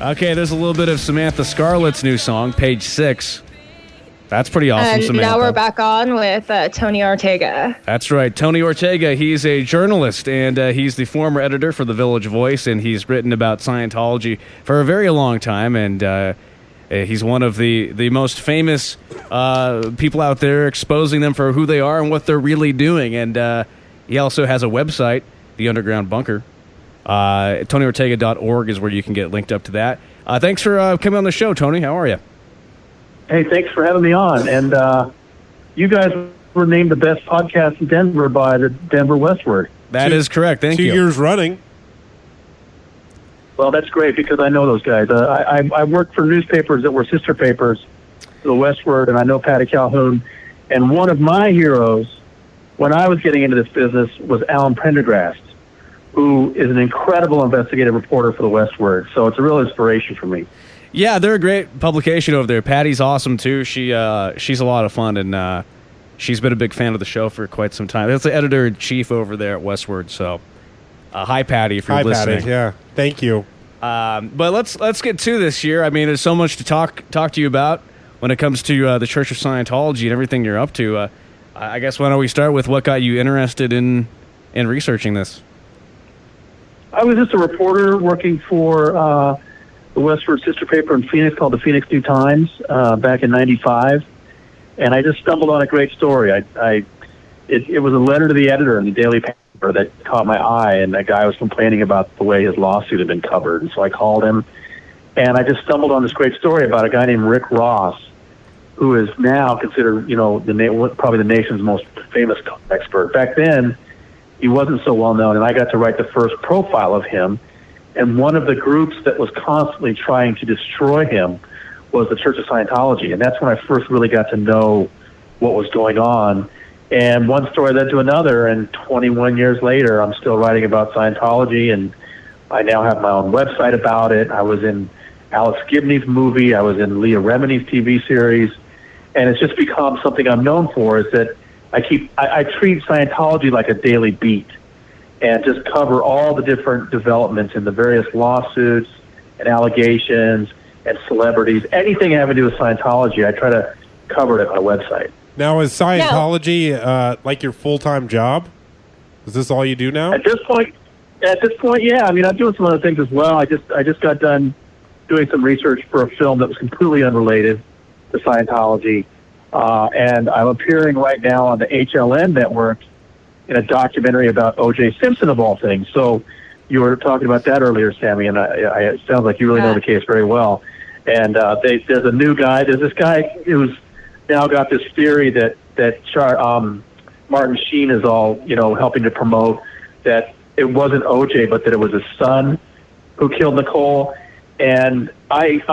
Okay, there's a little bit of Samantha Scarlett's new song, Page 6. That's pretty awesome, and Samantha. Now we're back on with Tony Ortega. That's right. Tony Ortega, he's a journalist, and he's the former editor for The Village Voice, and he's written about Scientology for a very long time, and he's one of the most famous people out there exposing them for who they are and what they're really doing. And he also has a website, The Underground Bunker. TonyOrtega.org is where you can get linked up to that. Thanks for coming on the show, Tony. How are you? Hey, thanks for having me on. And you guys were named the best podcast in Denver by the Denver Westward. That is correct. Thank you. 2 years running. Well, that's great because I know those guys. I worked for newspapers that were sister papers to the Westward, and I know Patty Calhoun. And one of my heroes when I was getting into this business was Alan Prendergast, who is an incredible investigative reporter for the Westward. So it's a real inspiration for me. Yeah, they're a great publication over there. Patty's awesome, too. She's a lot of fun, and she's been a big fan of the show for quite some time. That's the editor-in-chief over there at Westward, so hi, Patty, if you're listening. Patty, yeah. Thank you. But let's get to this here. I mean, there's so much to talk to you about when it comes to the Church of Scientology and everything you're up to. I guess why don't we start with what got you interested in researching this? I was just a reporter working for the Westward sister paper in Phoenix called the Phoenix New Times back in '95, and I just stumbled on a great story. It was a letter to the editor in the daily paper that caught my eye, and that guy was complaining about the way his lawsuit had been covered. And so I called him, and I just stumbled on this great story about a guy named Rick Ross, who is now considered, probably the nation's most famous expert. Back then, he wasn't so well known, and I got to write the first profile of him. And one of the groups that was constantly trying to destroy him was the Church of Scientology. And that's when I first really got to know what was going on. And one story led to another, and 21 years later, I'm still writing about Scientology, and I now have my own website about it. I was in Alex Gibney's movie. I was in Leah Remini's TV series. And it's just become something I'm known for, is that I treat Scientology like a daily beat and just cover all the different developments in the various lawsuits and allegations and celebrities. Anything having to do with Scientology, I try to cover it at my website. Now, is Scientology like your full-time job? Is this all you do now? At this point, yeah. I mean, I'm doing some other things as well. I just got done doing some research for a film that was completely unrelated to Scientology, and I'm appearing right now on the HLN network in a documentary about O.J. Simpson, of all things. So you were talking about that earlier, Sammy, and it sounds like you really know the case very well. And there's a new guy. There's this guy who's now got this theory that Martin Sheen is all helping to promote, that it wasn't O.J., but that it was his son who killed Nicole. And I've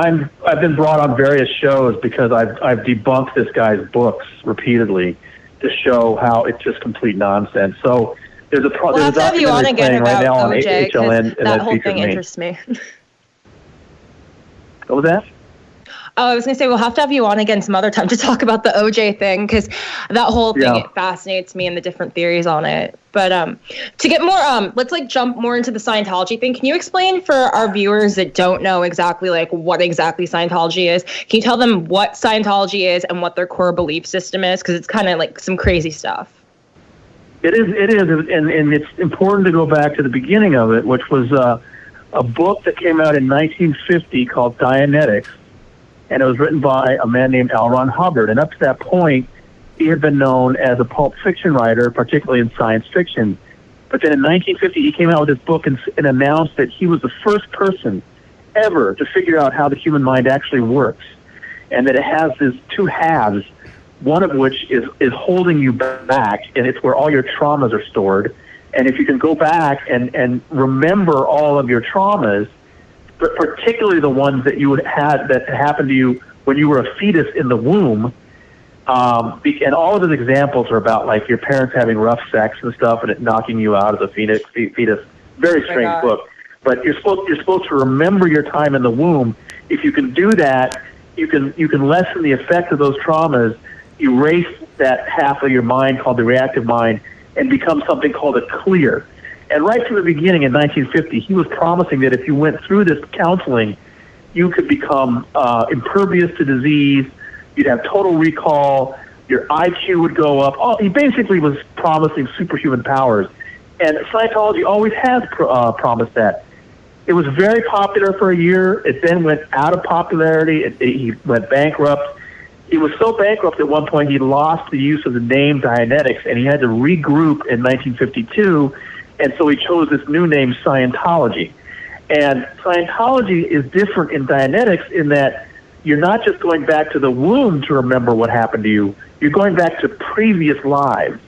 been brought on various shows because I've debunked this guy's books repeatedly to show how it's just complete nonsense. So there's a documentary playing right now on HLN, and that whole thing interests me. What was that? Oh, I was going to say, we'll have to have you on again some other time to talk about the OJ thing, because that whole thing, it fascinates me and the different theories on it. But to get more, let's jump more into the Scientology thing. Can you explain for our viewers that don't know exactly what exactly Scientology is? Can you tell them what Scientology is and what their core belief system is? Because it's kind of like some crazy stuff. It is, and it's important to go back to the beginning of it, which was a book that came out in 1950 called Dianetics. And it was written by a man named L. Ron Hubbard. And up to that point, he had been known as a pulp fiction writer, particularly in science fiction. But then in 1950, he came out with this book and announced that he was the first person ever to figure out how the human mind actually works, and that it has these two halves, one of which is holding you back, and it's where all your traumas are stored. And if you can go back and remember all of your traumas, but particularly the ones that you had that happened to you when you were a fetus in the womb. And all of his examples are about your parents having rough sex and stuff, and it knocking you out as a fetus. Very strange book. But you're supposed to remember your time in the womb. If you can do that, you can lessen the effect of those traumas, erase that half of your mind called the reactive mind, and become something called a clear. And right from the beginning in 1950, he was promising that if you went through this counseling, you could become impervious to disease. You'd have total recall. Your IQ would go up. He basically was promising superhuman powers. And Scientology always has promised that. It was very popular for a year. It then went out of popularity. He went bankrupt. He was so bankrupt at one point he lost the use of the name Dianetics, and he had to regroup in 1952, and so he chose this new name, Scientology. And Scientology is different in Dianetics in that you're not just going back to the womb to remember what happened to you. You're going back to previous lives.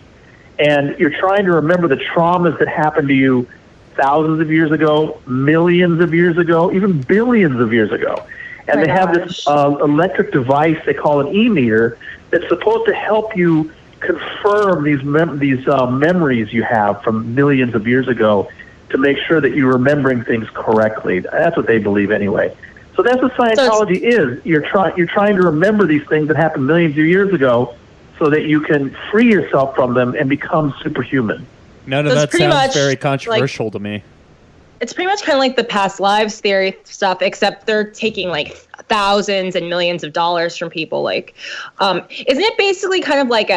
And you're trying to remember the traumas that happened to you thousands of years ago, millions of years ago, even billions of years ago. And they have this electric device they call an e-meter that's supposed to help you confirm these memories you have from millions of years ago to make sure that you're remembering things correctly. That's what they believe anyway. So that's what Scientology is. You're trying to remember these things that happened millions of years ago so that you can free yourself from them and become superhuman. None of that sounds very controversial to me. It's pretty much kind of like the past lives theory stuff, except they're taking like thousands and millions of dollars from people. Like, isn't it basically kind of like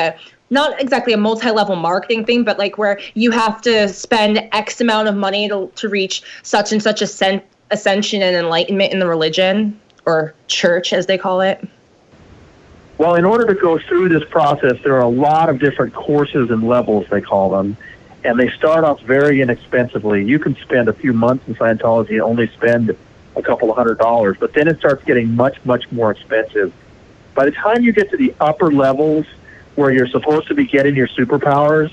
not exactly a multi-level marketing thing, but like where you have to spend X amount of money to reach such and such ascension and enlightenment in the religion or church, as they call it? Well, in order to go through this process, there are a lot of different courses and levels, they call them, and they start off very inexpensively. You can spend a few months in Scientology and only spend a couple of $100s, but then it starts getting much, much more expensive. By the time you get to the upper levels where you're supposed to be getting your superpowers,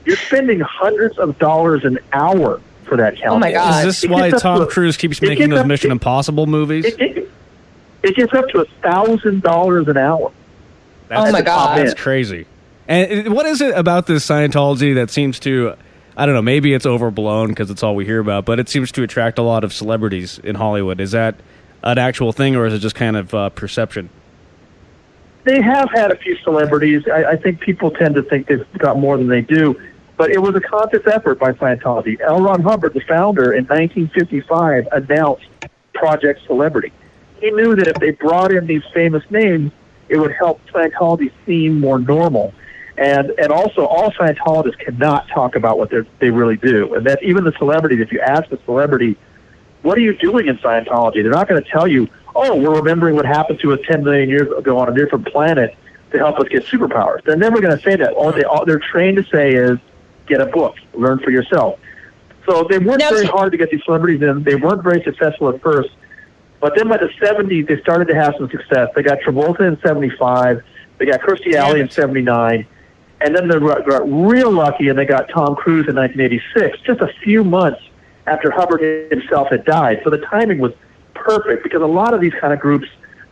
you're spending hundreds of dollars an hour for that count. Oh my God. Is this why Tom Cruise keeps making those Mission Impossible movies? It gets up to $1,000 an hour. Oh my God. That's crazy. And what is it about this Scientology that seems to, I don't know, maybe it's overblown because it's all we hear about, but it seems to attract a lot of celebrities in Hollywood. Is that an actual thing, or is it just kind of perception? They have had a few celebrities. I think people tend to think they've got more than they do, but it was a conscious effort by Scientology. L. Ron Hubbard, the founder, in 1955 announced Project Celebrity. He knew that if they brought in these famous names, it would help Scientology seem more normal. And also, all Scientologists cannot talk about what they really do. And that even the celebrities, if you ask a celebrity, what are you doing in Scientology? They're not going to tell you, oh, we're remembering what happened to us 10 million years ago on a different planet to help us get superpowers. They're never going to say that. All they're trained to say is, get a book, learn for yourself. So they worked very hard to get these celebrities in. They weren't very successful at first. But then by the 70s, they started to have some success. They got Travolta in 75. They got Kirstie Alley in 79. And then they got real lucky, and they got Tom Cruise in 1986, just a few months after Hubbard himself had died. So the timing was perfect, because a lot of these kind of groups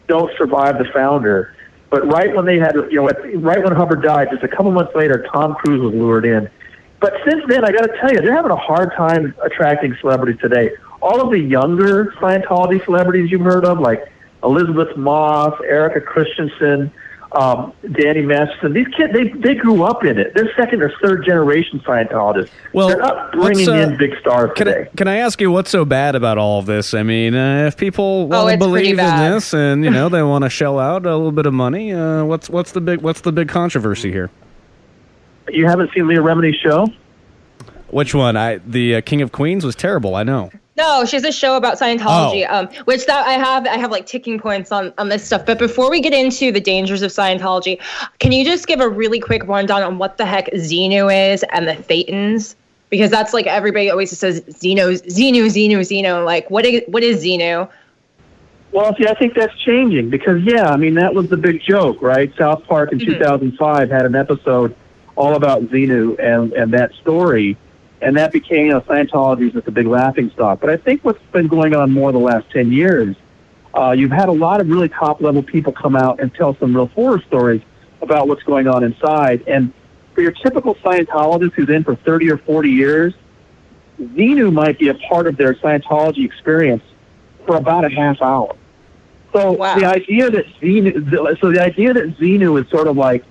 don't survive the founder. But right when they had, right when Hubbard died, just a couple months later, Tom Cruise was lured in. But since then, I got to tell you, they're having a hard time attracting celebrities today. All of the younger Scientology celebrities you've heard of, like Elizabeth Moss, Erica Christensen, Danny Masterson, these kids, they grew up in it. They're second or third generation Scientologists. Well, they're not bringing in big stars today. Can I ask you what's so bad about all of this? I mean, if people want to believe in this and they want to shell out a little bit of money, what's the big controversy here? You haven't seen Leah Remini's show? Which one? The King of Queens was terrible. I know. No, she has a show about Scientology, which that I have like ticking points on this stuff. But before we get into the dangers of Scientology, can you just give a really quick rundown on what the heck Xenu is and the Thetans? Because that's like everybody always says Xenu. Like, what is Xenu? Well, see, I think that's changing because, that was the big joke, right? South Park in 2005 had an episode all about Xenu and that story. And that became, Scientology is just a big laughingstock. But I think what's been going on more the last 10 years, you've had a lot of really top-level people come out and tell some real horror stories about what's going on inside. And for your typical Scientologist who's in for 30 or 40 years, Xenu might be a part of their Scientology experience for about a half hour. So the idea that Xenu is sort of like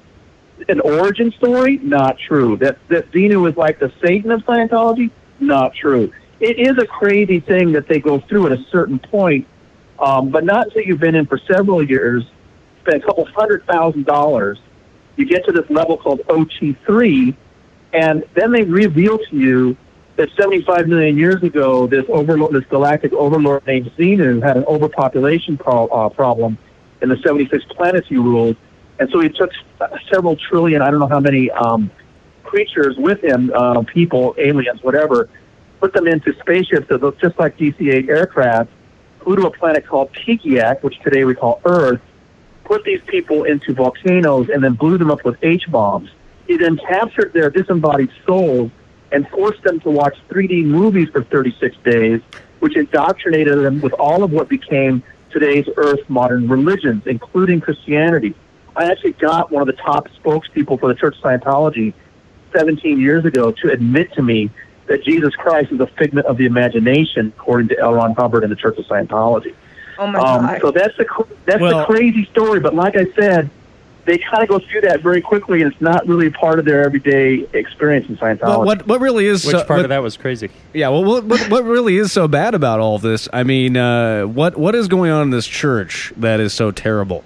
an origin story, not true. That Xenu is like the Satan of Scientology, not true. It is a crazy thing that they go through at a certain point But not until you've been in for several years, spent a couple $100,000, you get to this level called OT3, and then they reveal to you that 75 million years ago, this galactic overlord named Xenu had an overpopulation problem in the 76 planets he ruled. And so he took several trillion, I don't know how many creatures with him, people, aliens, whatever, put them into spaceships that look just like DC-8 aircraft, flew to a planet called Tikiak, which today we call Earth, put these people into volcanoes, and then blew them up with H-bombs. He then captured their disembodied souls and forced them to watch 3D movies for 36 days, which indoctrinated them with all of what became today's Earth modern religions, including Christianity. I actually got one of the top spokespeople for the Church of Scientology 17 years ago to admit to me that Jesus Christ is a figment of the imagination, according to L. Ron Hubbard and the Church of Scientology. Oh my God. So that's the crazy story. But like I said, they kind of go through that very quickly, and it's not really part of their everyday experience in Scientology. Well, what really is... Which part of that was crazy? Yeah, well, what really is so bad about all of this? I mean, what is going on in this church that is so terrible?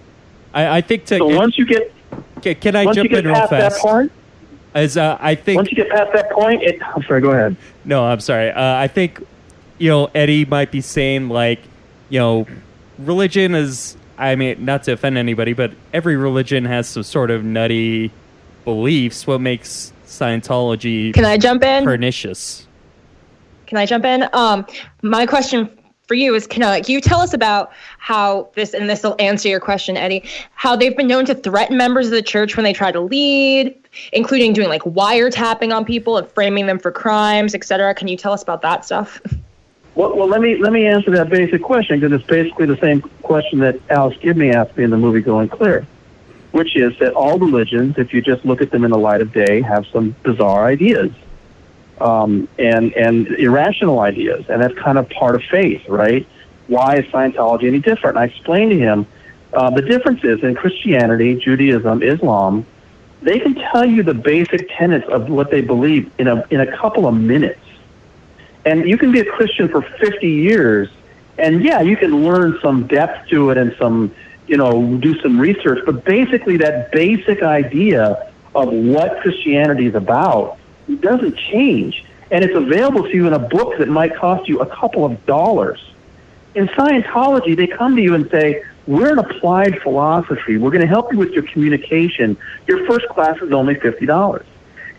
I think once you get... Can I jump in real fast? That part, I think... Once you get past that point... I'm sorry, go ahead. No, I'm sorry. I think, Eddie might be saying, religion is... I mean, not to offend anybody, but every religion has some sort of nutty beliefs. What makes Scientology Can I jump in? pernicious? Can I jump in? My question for you is, can you tell us about how this will answer your question, Eddie, how they've been known to threaten members of the church when they try to lead, including doing wiretapping on people and framing them for crimes, etc. Can you tell us about that stuff? Well, let me answer that basic question, because it's basically the same question that Alice Gibney asked me in the movie Going Clear, which is that all religions, if you just look at them in the light of day, have some bizarre ideas and irrational ideas, and that's kind of part of faith, right? Why is Scientology any different? And I explained to him the differences in Christianity, Judaism, Islam. They can tell you the basic tenets of what they believe in a couple of minutes. And you can be a Christian for 50 years, and yeah, you can learn some depth to it and some, do some research, but basically that basic idea of what Christianity is about doesn't change. And it's available to you in a book that might cost you a couple of dollars. In Scientology, they come to you and say, we're an applied philosophy. We're going to help you with your communication. Your first class is only $50.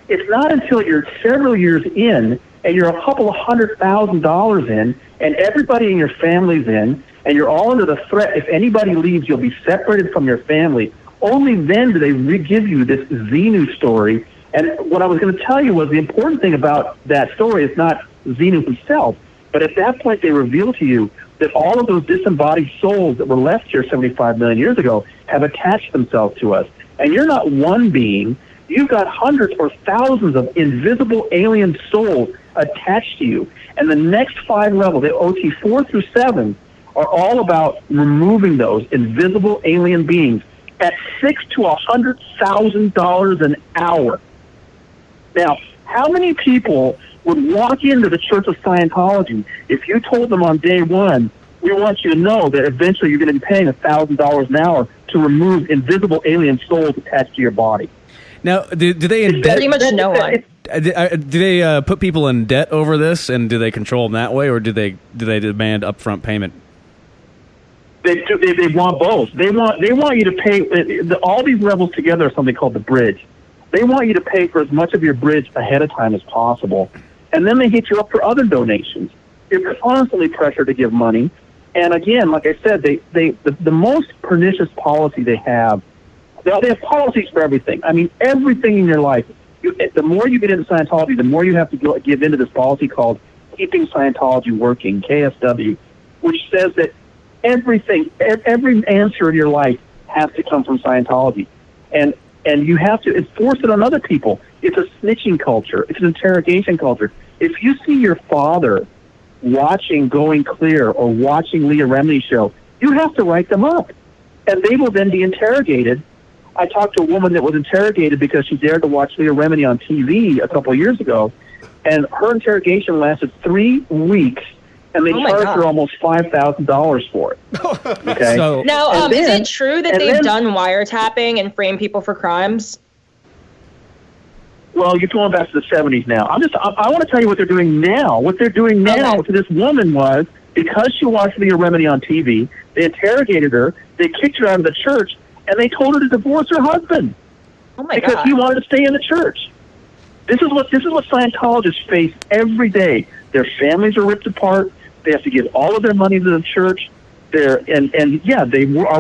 It's not until you're several years in and you're a couple of $100,000 in, and everybody in your family's in, and you're all under the threat, if anybody leaves, you'll be separated from your family. Only then do they give you this Xenu story. And what I was going to tell you was the important thing about that story is not Xenu himself, but at that point they reveal to you that all of those disembodied souls that were left here 75 million years ago have attached themselves to us. And you're not one being. You've got hundreds or thousands of invisible alien souls attached to you. And the next 5 levels, the OT 4 through 7, are all about removing those invisible alien beings at $600,000 to $100,000 an hour. Now, how many people would walk into the Church of Scientology if you told them on day one, we want you to know that eventually you're going to be paying $1,000 an hour to remove invisible alien souls attached to your body? Now, do they pretty much no one. Do they put people in debt over this, and do they control them that way, or do they demand upfront payment? They want both. They want you to pay. All these levels together are something called the bridge. They want you to pay for as much of your bridge ahead of time as possible, and then they hit you up for other donations. You're constantly pressured to give money, and again, like I said, the most pernicious policy they have. They have policies for everything. I mean, everything in your life. The more you get into Scientology, the more you have to give into this policy called Keeping Scientology Working, KSW, which says that everything, every answer in your life has to come from Scientology. And you have to enforce it on other people. It's a snitching culture. It's an interrogation culture. If you see your father watching Going Clear or watching Leah Remini's show, you have to write them up. And they will then be interrogated. I talked to a woman that was interrogated because she dared to watch Leah Remini on TV a couple of years ago, and her interrogation lasted 3 weeks, and they Oh my charged God. her almost $5,000 for it. Okay. So Now, And is then- it true that and they've then- done wiretapping and framed people for crimes? Well, you're going back to the 70s now. I want to tell you what they're doing now. What they're doing now to this woman was, because she watched Leah Remini on TV, they interrogated her, they kicked her out of the church, and they told her to divorce her husband Oh my because God. he wanted to stay in the church. This is what Scientologists face every day. Their families are ripped apart. They have to give all of their money to the church. They are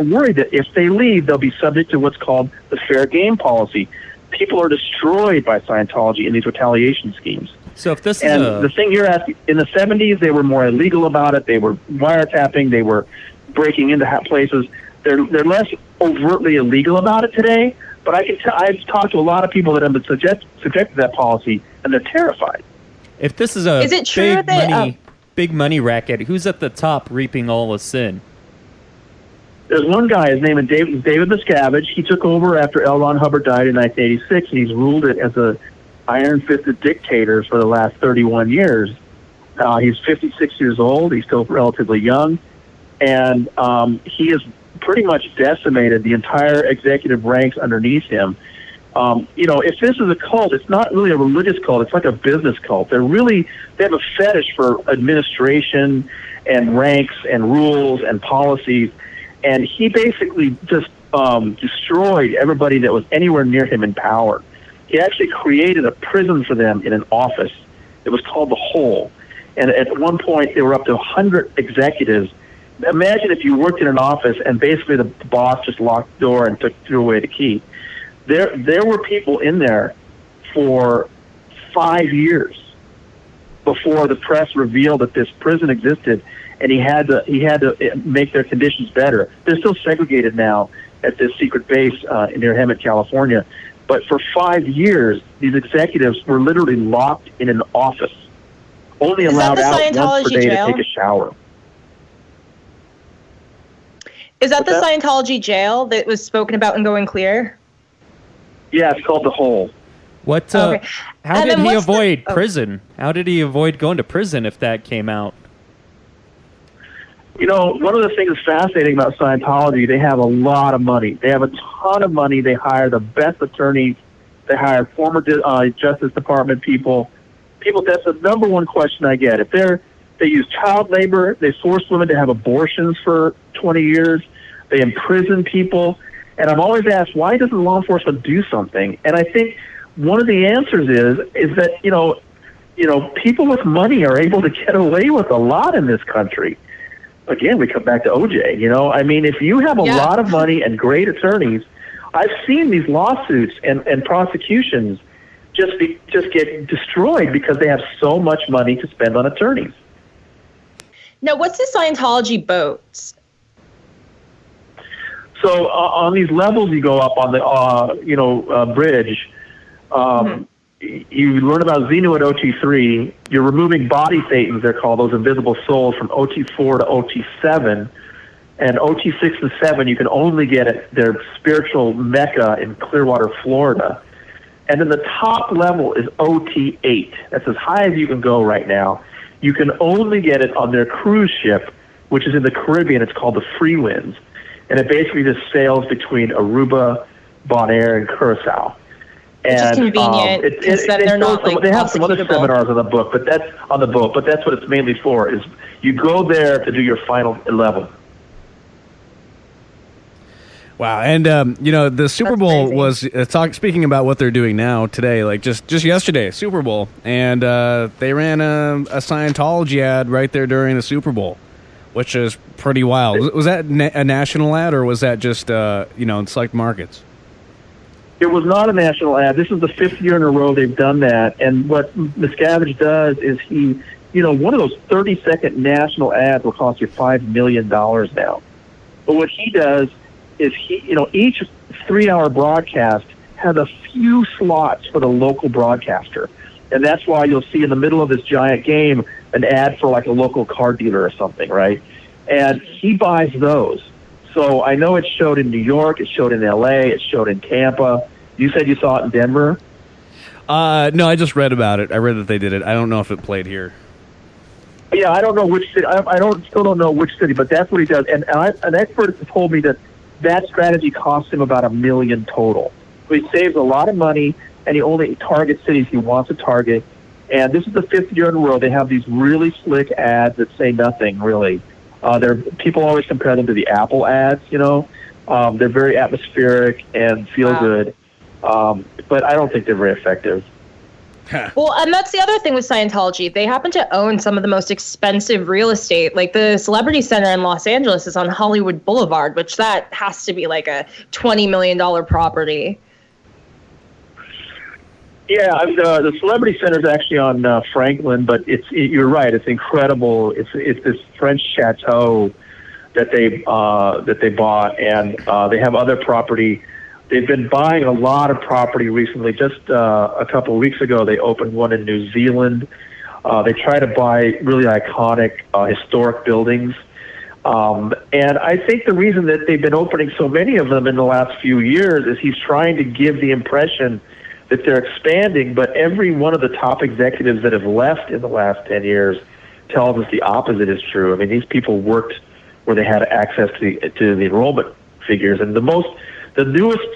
worried that if they leave, they'll be subject to what's called the fair game policy. People are destroyed by Scientology in these retaliation schemes. So if this And is the thing you're asking, in the 70s, they were more illegal about it. They were wiretapping. They were breaking into places. They're less overtly illegal about it today. But I've talked to a lot of people that have been subjected to that policy, and they're terrified. if this is Is it true that, big money racket, who's at the top reaping all the sin? There's one guy, his name is David Miscavige. He took over after L. Ron Hubbard died in 1986, and he's ruled it as a iron-fisted dictator for the last 31 years. He's 56 years old. He's still relatively young. And he has pretty much decimated the entire executive ranks underneath him. If this is a cult, it's not really a religious cult. It's like a business cult. They have a fetish for administration and ranks and rules and policies. And he basically just destroyed everybody that was anywhere near him in power. He actually created a prison for them in an office. It was called the Hole. And at one point, there were up to 100 executives. Imagine if you worked in an office and basically the boss just locked the door and threw away the key. There were people in there for 5 years before the press revealed that this prison existed, and he had to make their conditions better. They're still segregated now at this secret base near Hemet, California. But for 5 years, these executives were literally locked in an office, only allowed out once per day to take a shower. Is that the Scientology jail that was spoken about in Going Clear? Yeah, it's called the Hole. What? Okay. How And did then he what's avoid prison? How did he avoid going to prison if that came out? One of the things that's fascinating about Scientology, they have a lot of money. They have a ton of money. They hire the best attorneys. They hire former Justice Department people. That's the number one question I get. If they use child labor, they force women to have abortions for 20 years. They imprison people. And I'm always asked, why doesn't law enforcement do something? And I think one of the answers is that, people with money are able to get away with a lot in this country. Again, we come back to OJ. If you have a lot of money and great attorneys, I've seen these lawsuits and prosecutions just get destroyed because they have so much money to spend on attorneys. Now, what's the Scientology boats? So on these levels you go up on the bridge, you learn about Xenu at OT3. You're removing body thetans, they're called, those invisible souls, from OT4 to OT7. And OT6 and 7 you can only get at their spiritual mecca in Clearwater, Florida. And then the top level is OT8. That's as high as you can go right now. You can only get it on their cruise ship, which is in the Caribbean. It's called the Free Winds. And it basically just sails between Aruba, Bonaire, and Curacao. Which is convenient, because then they're not, they have some other prosecutable. seminars on the book, but that's on the boat. But that's what it's mainly for. Is you go there to do your final level. Wow, and the Super Bowl was speaking about what they're doing now today, like just yesterday, Super Bowl, and they ran a Scientology ad right there during the Super Bowl, which is pretty wild. Was that a national ad, or was that just in select markets? It was not a national ad. This is the 5th year in a row they've done that. And what Miscavige does is he, one of those 30-second national ads will cost you $5 million now. But what he does is each 3-hour broadcast has a few slots for the local broadcaster. And that's why you'll see in the middle of this giant game an ad for like a local car dealer or something, right? And he buys those. So I know it showed in New York, it showed in L.A., it showed in Tampa. You said you saw it in Denver? No, I just read about it. I read that they did it. I don't know if it played here. Yeah, I don't know which city. Still don't know which city, but that's what he does. And an expert has told me that strategy costs him about $1 million total. So he saves a lot of money, and he only targets cities he wants to target. And this is the 5th year in a row they have these really slick ads that say nothing really. People always compare them to the Apple ads. They're very atmospheric and feel good, but I don't think they're very effective. Well, and that's the other thing with Scientology. They happen to own some of the most expensive real estate. Like the Celebrity Center in Los Angeles is on Hollywood Boulevard, which that has to be like a $20 million property. Yeah, the Celebrity Center is actually on Franklin, but you're right. It's incredible. It's this French chateau that they bought, and they have other property. They've been buying a lot of property recently. Just a couple of weeks ago, they opened one in New Zealand. They try to buy really iconic historic buildings. And I think the reason that they've been opening so many of them in the last few years is he's trying to give the impression that they're expanding, but every one of the top executives that have left in the last 10 years tells us the opposite is true. I mean, these people worked where they had access to the enrollment figures. And the newest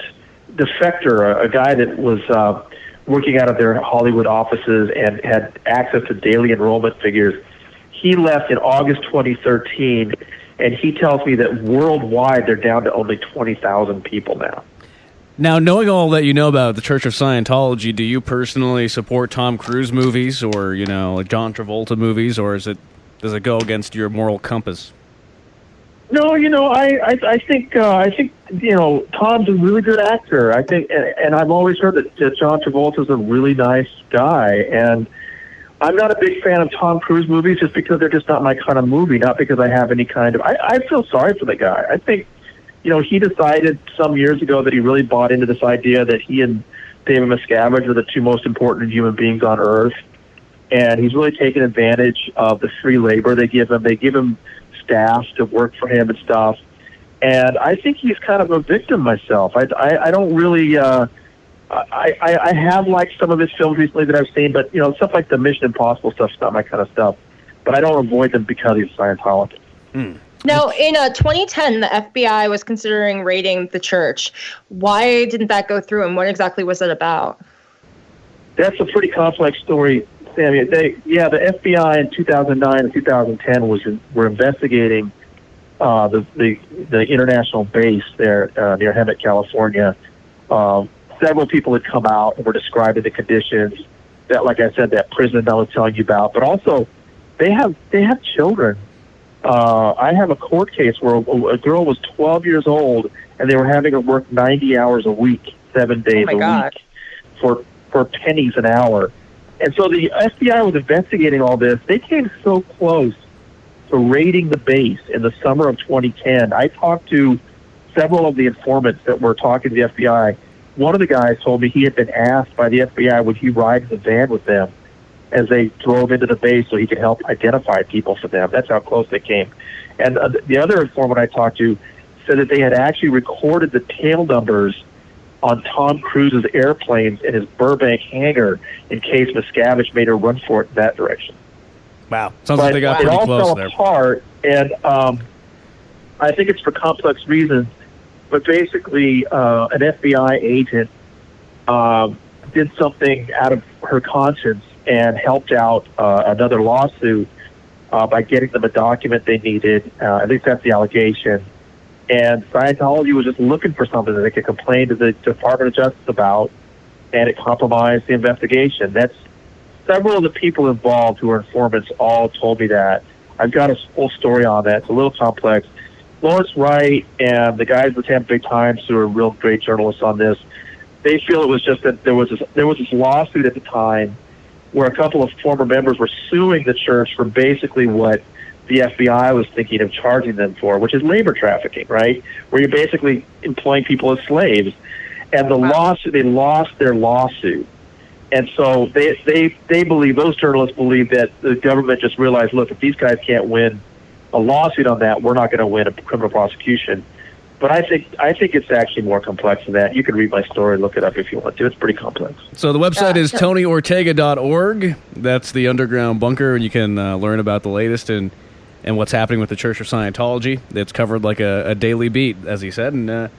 defector, a guy that was working out of their Hollywood offices and had access to daily enrollment figures, he left in August 2013, and he tells me that worldwide they're down to only 20,000 people now. Now, knowing all that you know about the Church of Scientology, do you personally support Tom Cruise movies or, John Travolta movies, or does it go against your moral compass? No, I think Tom's a really good actor. I think, and I've always heard that John Travolta's a really nice guy, and I'm not a big fan of Tom Cruise movies just because they're just not my kind of movie, not because I have any kind of... I feel sorry for the guy. I think, he decided some years ago that he really bought into this idea that he and David Miscavige are the two most important human beings on Earth, and he's really taken advantage of the free labor they give him. They give him staff to work for him and stuff, and I think he's kind of a victim myself. I don't really... I have liked some of his films recently that I've seen, but stuff like the Mission Impossible stuff's not my kind of stuff. But I don't avoid them because he's Scientologist. Now, in 2010, the FBI was considering raiding the church. Why didn't that go through, and what exactly was it about? That's a pretty complex story, Sammy. The FBI in 2009 and 2010 were investigating the international base there near Hemet, California. Several people had come out and were describing the conditions that, like I said, that prison I was telling you about. But also, they have children. I have a court case where a girl was 12 years old, and they were having her work 90 hours a week, 7 days a week, for pennies an hour. And so the FBI was investigating all this. They came so close to raiding the base in the summer of 2010. I talked to several of the informants that were talking to the FBI. One of the guys told me he had been asked by the FBI would he ride in the van with them as they drove into the base so he could help identify people for them. That's how close they came. And the other informant I talked to said that they had actually recorded the tail numbers on Tom Cruise's airplanes in his Burbank hangar in case Miscavige made a run for it in that direction. Wow. Sounds like they got pretty close there. It all fell apart, and I think it's for complex reasons. But basically, an FBI agent did something out of her conscience and helped out another lawsuit by getting them a document they needed. At least that's the allegation. And Scientology was just looking for something that they could complain to the Department of Justice about, and it compromised the investigation. That's several of the people involved who are informants all told me that. I've got a full story on that. It's a little complex. Lawrence Wright and the guys at the Tampa Bay Times, who are real great journalists on this, they feel it was just that there was this lawsuit at the time where a couple of former members were suing the church for basically what the FBI was thinking of charging them for, which is labor trafficking, right? Where you're basically employing people as slaves. And the lawsuit, they lost their lawsuit. And so they believe, those journalists believe that the government just realized, look, if these guys can't win a lawsuit on that, we're not going to win a criminal prosecution. But I think it's actually more complex than that. You can read my story, look it up if you want to. It's pretty complex. So the website is TonyOrtega.org. That's the underground bunker, and you can learn about the latest and what's happening with the Church of Scientology. It's covered like a daily beat, as he said. And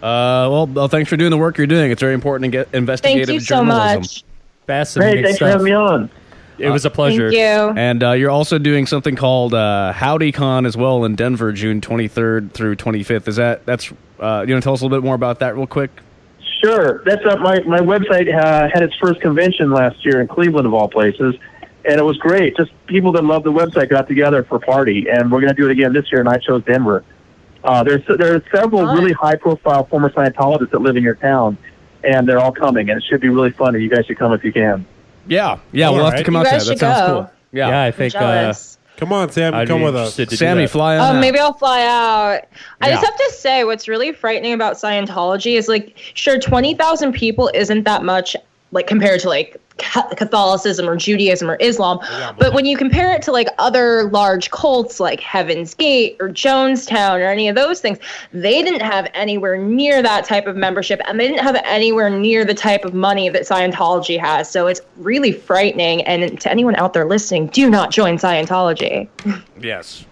well, thanks for doing the work you're doing. It's very important to get investigative Thank you so journalism. much. Fascinating Thanks for stuff. having me on. It was a pleasure. Thank you. And you're also doing something called HowdyCon as well in Denver, June 23rd through 25th. That's you want to tell us a little bit more about that real quick? Sure. That's my website had its first convention last year in Cleveland, of all places, and it was great. Just people that love the website got together for a party, and we're going to do it again this year, and I chose Denver. There are several really high-profile former Scientologists that live in your town, and they're all coming, and it should be really fun, and you guys should come if you can. Yeah, we'll have to come out there. That sounds cool. Yeah, I think. Come on, Sam, I'd come be with us. interested to do Sammy, that. fly on out. Maybe I'll fly out. I Yeah. just have to say, what's really frightening about Scientology is, like, sure, 20,000 people isn't that much, like, compared to, like, Catholicism or Judaism or Islam. But when you compare it to, like, other large cults like Heaven's Gate or Jonestown or any of those things, they didn't have anywhere near that type of membership, and they didn't have anywhere near the type of money that Scientology has. So it's really frightening. And to anyone out there listening, do not join Scientology. Yes.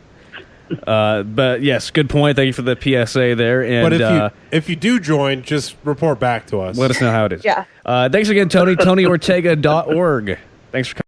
But yes, good point. Thank you for the PSA there. And But if you do join, just report back to us. let us know how it is. Yeah. Thanks again, Tony. TonyOrtega.org. Thanks for coming.